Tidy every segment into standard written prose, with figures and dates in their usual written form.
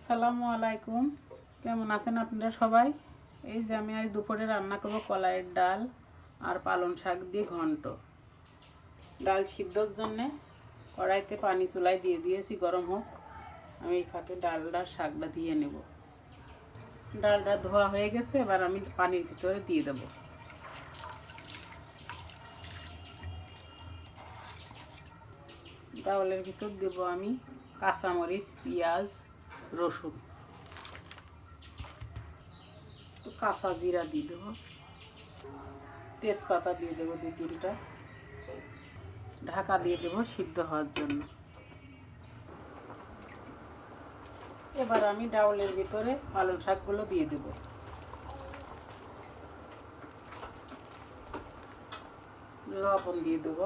আসসালামু আলাইকুম। কেমন আছেন আপনারা সবাই? এই যে আমি আজ দুপুরে রান্না করব কলাইয়ের ডাল আর পালং শাক দিয়ে ঘন্ট। ডাল সিদ্ধর জন্যে কড়াইতে পানি চুলায় দিয়ে দিয়েছি, গরম হোক। আমি এই ফাঁকে ডালটা শাকটা দিয়ে নেব। ডালটা ধোয়া হয়ে গেছে, এবার আমি পানির ভিতরে দিয়ে দেব। ডালের ভিতর দেব আমি কাঁচামরিচ, পেঁয়াজ, রসুন, কাঁচা জিরা দিয়ে দেবো, তেজপাতা দিয়ে দেবো 2-3টা, ঢাকা দিয়ে দেবো সিদ্ধ হওয়ার জন্য। এবার আমি ডাউলের ভিতরে পালং শাকগুলো দিয়ে দেব। লবণ দিয়ে দেবো,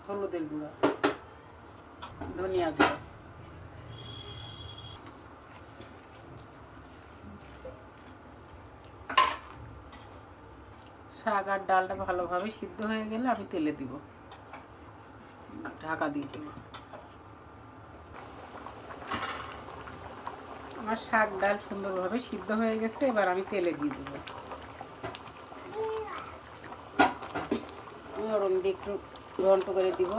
হলুদের গুঁড়া, ধনিয়া গুঁড়া, শাক আর ডালটা ভালোভাবে সিদ্ধ হয়ে গেলে আমি তেলে দিব, ঢাকা দিয়ে দেব। আমার শাক ডাল সুন্দরভাবে সিদ্ধ হয়ে গেছে, এবার আমি তেলে দিয়ে দেব। ওরম দিয়ে একটু ঘন্ট করে দিব।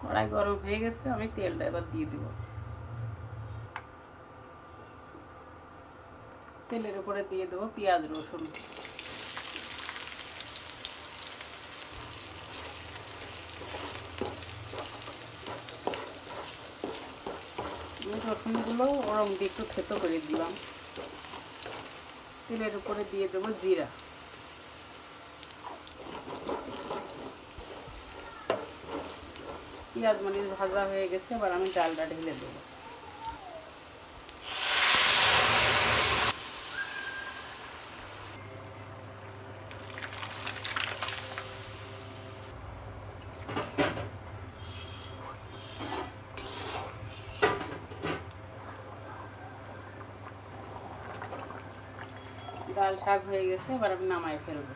কড়াই গরম হয়ে গেছে, আমি তেলটা এবার দিয়ে দেব। তেলের উপরে দিয়ে দেবো পেঁয়াজ, রসুন। রসুনগুলো ওরম দিয়ে একটু থেতো করে দিলাম। তেলের উপরে দিয়ে দেবো জিরা, পেঁয়াজ মরিচ ভাজা হয়ে গেছে, এবার আমি ডালটা ঢেলে দেবো। ডাল শাক হয়ে গেছে, এবার আমি নামায় ফেলবো।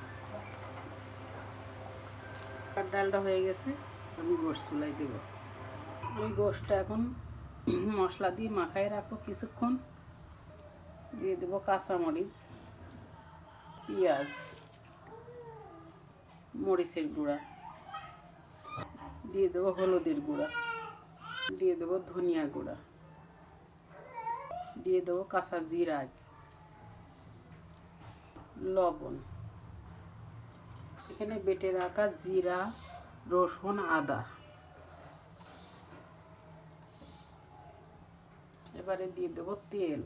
ডালটা হয়ে গেছে, আমি গোশত চুলাই দেবো। আমি গোশতটা এখন মশলা দিয়ে মাখায় রাখবো কিছুক্ষণ। দিয়ে দেবো কাঁচামরিচ, পেঁয়াজ, মরিচের গুঁড়া, দিয়ে দেবো হলুদের গুঁড়া, দিয়ে দেবো ধনিয়া গুঁড়া, দিয়ে দেবো কাঁচা জিরা, লবণ। এখানে বেটে রাখা জিরা, রসুন, আদা। এবারে দিয়ে দেবো তেল।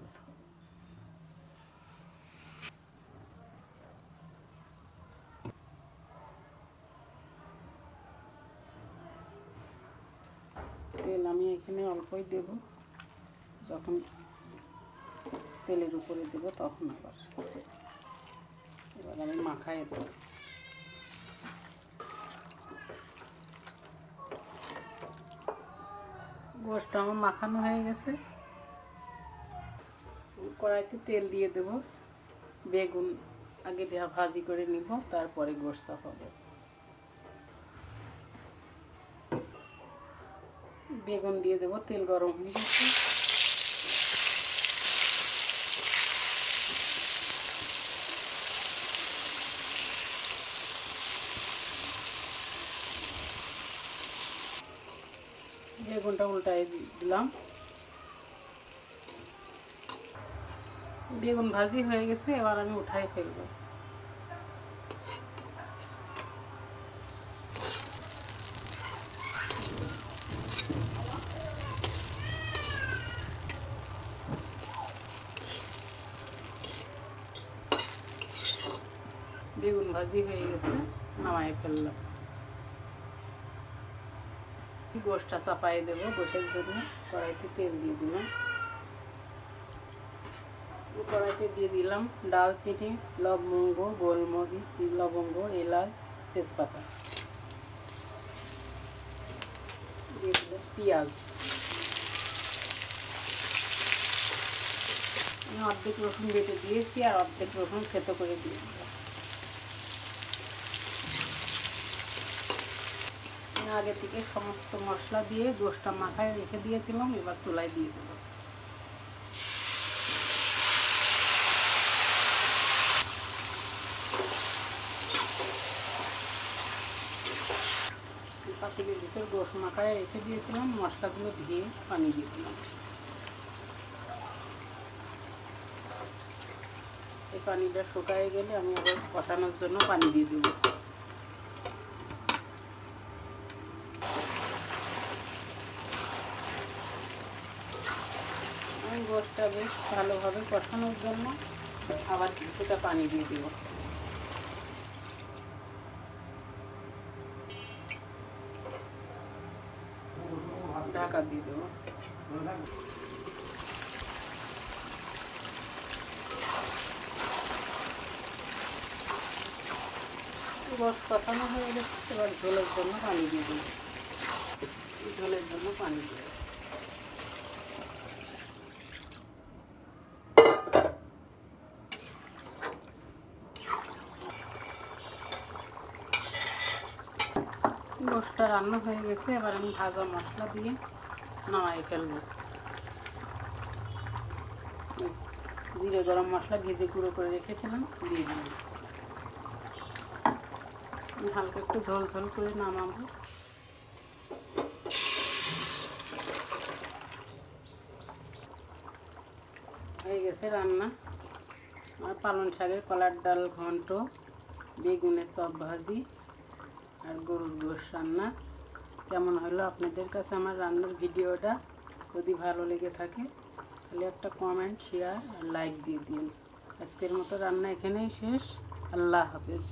তেল আমি এখানে অল্পই দেব, যখন তেলের উপরে দেব তখন আবার। এবার আমি মাখায় দেব। গোশতটা আমার মাখানো হয়ে গেছে। কড়াইতে তেল দিয়ে দেব। বেগুন আগে ভাজি করে নিব, তারপরে গোশত হবে। বেগুন দিয়ে দেব, তেল গরম হয়ে গেছে। বেগুনটা উল্টায় দিলাম। বেগুন ভাজি হয়ে গেছে, এবার আমি উঠাই ফেলবো। বেগুন ভাজি হয়ে গেছে, নামাই ফেললাম। গোশতটা চাপাই দেবো গোশের জন্য। কড়াইতে তেল দিয়ে দিলাম। কড়াইতে দিয়ে দিলাম ডালচিনি, লবঙ্গ, গোলমরিচ, লবঙ্গ, এলাচ, তেজপাতা। দিয়ে দিলাম পেঁয়াজ, আমি অর্ধেক রসুন বেটে দিয়েছি আর অর্ধেক রসুন থেতো করে দিয়ে দেবো। আগে থেকে সমস্ত মশলা দিয়ে গোশটা মাখায় রেখে দিয়েছিলাম, এবার চুলায় দিয়ে দেবো। পাতিলের ভিতর গোশ মাখায় রেখে দিয়েছিলাম, মশলাগুলো ধুয়ে পানি দিয়ে দিলাম। এই পানিটা শুকায় গেলে আমি আবার কষানোর জন্য পানি দিয়ে দেবো। আমি গোশটা বেশ ভালোভাবে কষানোর জন্য আবার কিছুটা পানি দিয়ে দেবো। ঢাকা দিয়ে দেবো। গোশ কষানো হয়ে গেছে, এবার ঝোলের জন্য পানি দিয়ে দেবো। ঝোলের জন্য পানি দিয়ে দেবো। গোশটা রান্না হয়ে গেছে, এবার আমি ভাজা মশলা দিয়ে নামাই ফেলবো। জিরে গরম মশলা ভেজে গুঁড়ো করে রেখেছিলাম, দিয়ে দিলাম। হালকা একটু ঝোল ঝোল করে নামাবো। হয়ে গেছে রান্না। আর পালং শাকের কলার ডাল ঘন্ট, বেগুনের চপ ভাজি আর গরুর গোশ রান্না। কেমন হলো আপনাদের কাছে আমার রান্নার ভিডিওটা? যদি ভালো লেগে থাকে তাহলে একটা কমেন্ট, শেয়ার আর লাইক দিয়ে দিন। আজকের মতো রান্না এখানেই শেষ। আল্লাহ হাফেজ।